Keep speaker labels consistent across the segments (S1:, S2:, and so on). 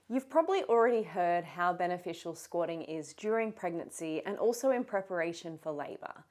S1: You've probably already heard how beneficial squatting is during pregnancy and also in preparation for labour.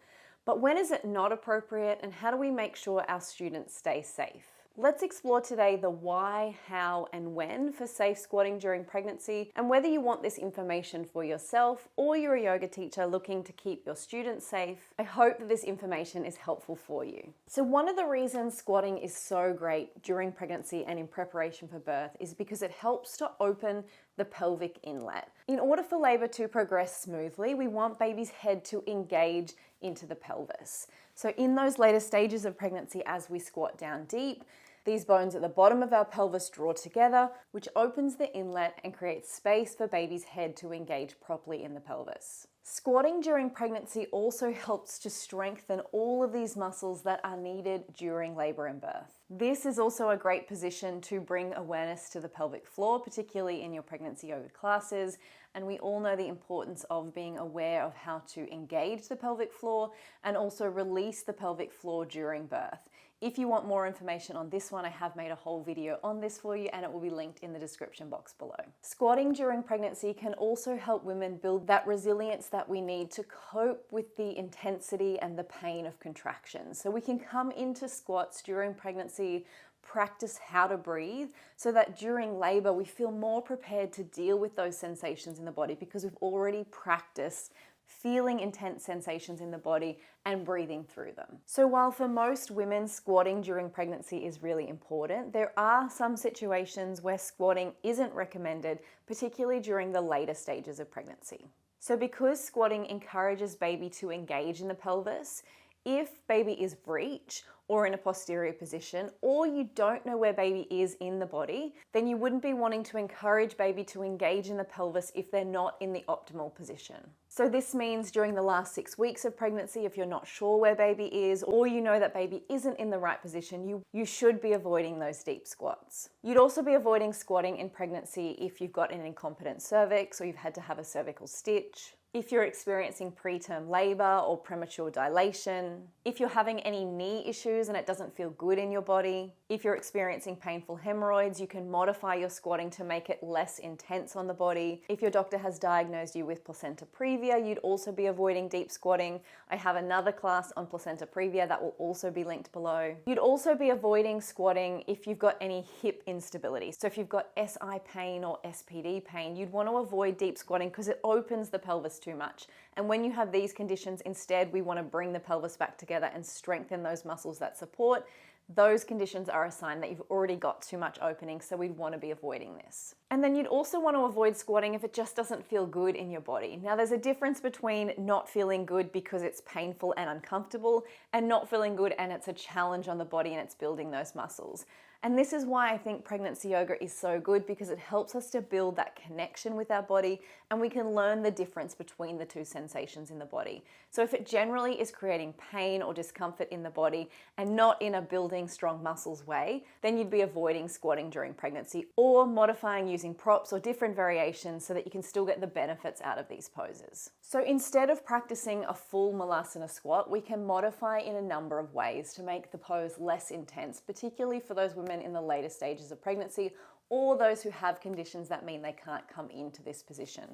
S1: But when is it not appropriate, and how do we make sure our students stay safe? Let's explore today the why, how, and when for safe squatting during pregnancy, and whether you want this information for yourself or you're a yoga teacher looking to keep your students safe. I hope that this information is helpful for you. So one of the reasons squatting is so great during pregnancy and in preparation for birth is because it helps to open the pelvic inlet. In order for labour to progress smoothly, we want baby's head to engage into the pelvis. So in those later stages of pregnancy, as we squat down deep, these bones at the bottom of our pelvis draw together, which opens the inlet and creates space for baby's head to engage properly in the pelvis. Squatting during pregnancy also helps to strengthen all of these muscles that are needed during labour and birth. This is also a great position to bring awareness to the pelvic floor, particularly in your pregnancy yoga classes. And we all know the importance of being aware of how to engage the pelvic floor and also release the pelvic floor during birth. If you want more information on this one, I have made a whole video on this for you and it will be linked in the description box below. Squatting during pregnancy can also help women build that resilience that we need to cope with the intensity and the pain of contractions. So we can come into squats during pregnancy, practice how to breathe so that during labor we feel more prepared to deal with those sensations in the body because we've already practiced feeling intense sensations in the body and breathing through them. So while for most women squatting during pregnancy is really important, there are some situations where squatting isn't recommended, particularly during the later stages of pregnancy. So because squatting encourages baby to engage in the pelvis, if baby is breech or in a posterior position, or you don't know where baby is in the body, then you wouldn't be wanting to encourage baby to engage in the pelvis if they're not in the optimal position. So this means during the last 6 weeks of pregnancy, if you're not sure where baby is, or you know that baby isn't in the right position, you should be avoiding those deep squats. You'd also be avoiding squatting in pregnancy if you've got an incompetent cervix or you've had to have a cervical stitch, if you're experiencing preterm labor or premature dilation, if you're having any knee issues and it doesn't feel good in your body, if you're experiencing painful hemorrhoids, you can modify your squatting to make it less intense on the body. If your doctor has diagnosed you with placenta previa, you'd also be avoiding deep squatting. I have another class on placenta previa that will also be linked below. You'd also be avoiding squatting if you've got any hip instability. So if you've got SI pain or SPD pain, you'd want to avoid deep squatting because it opens the pelvis too much. And when you have these conditions, instead we want to bring the pelvis back together and strengthen those muscles that support. Those conditions are a sign that you've already got too much opening, so we'd want to be avoiding this. And then you'd also want to avoid squatting if it just doesn't feel good in your body. Now there's a difference between not feeling good because it's painful and uncomfortable and not feeling good and it's a challenge on the body and it's building those muscles. And this is why I think pregnancy yoga is so good, because it helps us to build that connection with our body and we can learn the difference between the two sensations in the body. So if it generally is creating pain or discomfort in the body and not in a building strong muscles way, then you'd be avoiding squatting during pregnancy or modifying using props or different variations so that you can still get the benefits out of these poses. So instead of practicing a full Malasana squat, we can modify in a number of ways to make the pose less intense, particularly for those women in the later stages of pregnancy or those who have conditions that mean they can't come into this position.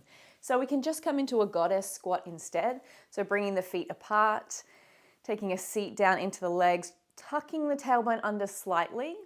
S1: So we can just come into a goddess squat instead. So bringing the feet apart, taking a seat down into the legs, tucking the tailbone under slightly,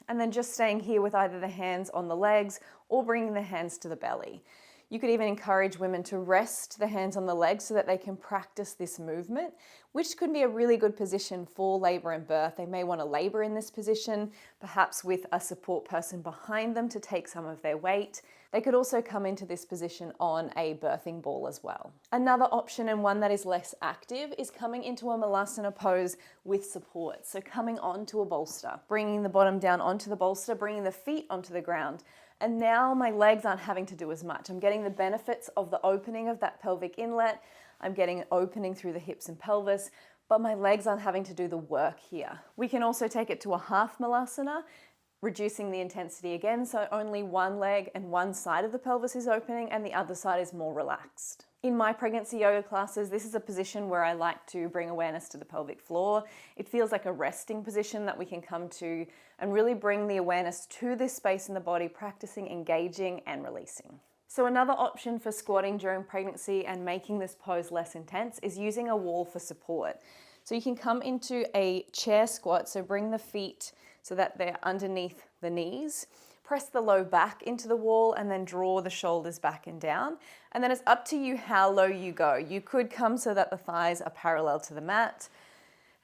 S1: and then just staying here with either the hands on the legs or bringing the hands to the belly. You could even encourage women to rest the hands on the legs so that they can practice this movement, which could be a really good position for labor and birth. They may want to labor in this position, perhaps with a support person behind them to take some of their weight. They could also come into this position on a birthing ball as well. Another option, and one that is less active, is coming into a Malasana pose with support. So coming onto a bolster, bringing the bottom down onto the bolster, bringing the feet onto the ground. And now my legs aren't having to do as much. I'm getting the benefits of the opening of that pelvic inlet. I'm getting an opening through the hips and pelvis, but my legs aren't having to do the work here. We can also take it to a half Malasana, reducing the intensity again, so only one leg and one side of the pelvis is opening and the other side is more relaxed. In my pregnancy yoga classes, this is a position where I like to bring awareness to the pelvic floor. It feels like a resting position that we can come to and really bring the awareness to this space in the body, practicing engaging and releasing. So another option for squatting during pregnancy and making this pose less intense is using a wall for support. So you can come into a chair squat, so bring the feet so that they're underneath the knees. Press the low back into the wall and then draw the shoulders back and down. And then it's up to you how low you go. You could come so that the thighs are parallel to the mat.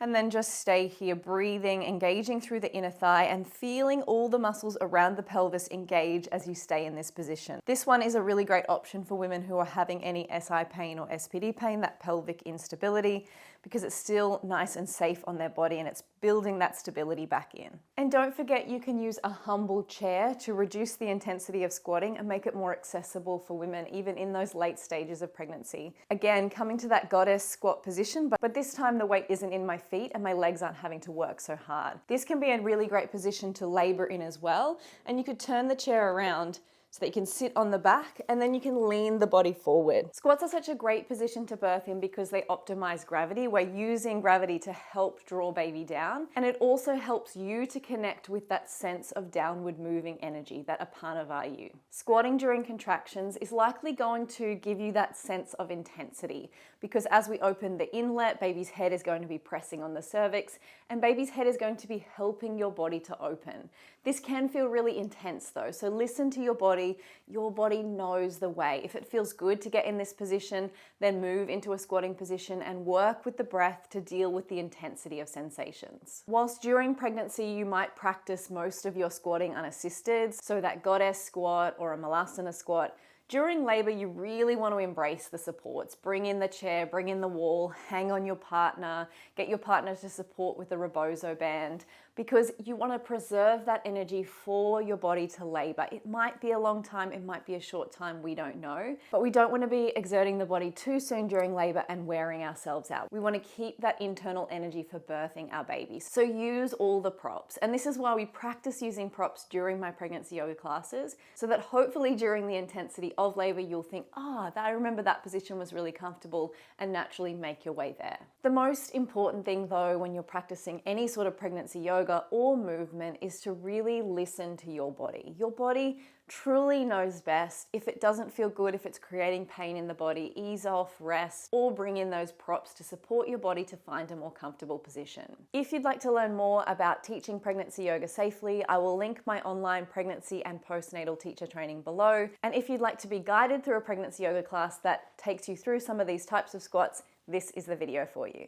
S1: And then just stay here, breathing, engaging through the inner thigh and feeling all the muscles around the pelvis engage as you stay in this position. This one is a really great option for women who are having any SI pain or SPD pain, that pelvic instability, because it's still nice and safe on their body and it's building that stability back in. And don't forget, you can use a humble chair to reduce the intensity of squatting and make it more accessible for women, even in those late stages of pregnancy. Again, coming to that goddess squat position, but this time the weight isn't in my feet and my legs aren't having to work so hard. This can be a really great position to labor in as well. And you could turn the chair around so that you can sit on the back and then you can lean the body forward. Squats are such a great position to birth in because they optimize gravity. We're using gravity to help draw baby down, and it also helps you to connect with that sense of downward moving energy, that Apana Vayu. Squatting during contractions is likely going to give you that sense of intensity because as we open the inlet, baby's head is going to be pressing on the cervix and baby's head is going to be helping your body to open. This can feel really intense though, so listen to your body. Your body knows the way. If it feels good to get in this position, then move into a squatting position and work with the breath to deal with the intensity of sensations. Whilst during pregnancy, you might practice most of your squatting unassisted, so that goddess squat or a malasana squat. During labor, you really want to embrace the supports. Bring in the chair, bring in the wall, hang on your partner, get your partner to support with the rebozo band, because you want to preserve that energy for your body to labor. It might be a long time, it might be a short time, we don't know, but we don't want to be exerting the body too soon during labor and wearing ourselves out. We want to keep that internal energy for birthing our babies. So use all the props. And this is why we practice using props during my pregnancy yoga classes, so that hopefully during the intensity of labor, you'll think, I remember that position was really comfortable, and naturally make your way there. The most important thing though, when you're practicing any sort of pregnancy yoga or movement, is to really listen to your body. Your body truly knows best. If it doesn't feel good, if it's creating pain in the body, ease off, rest, or bring in those props to support your body to find a more comfortable position. If you'd like to learn more about teaching pregnancy yoga safely, I will link my online pregnancy and postnatal teacher training below. And if you'd like to be guided through a pregnancy yoga class that takes you through some of these types of squats, this is the video for you.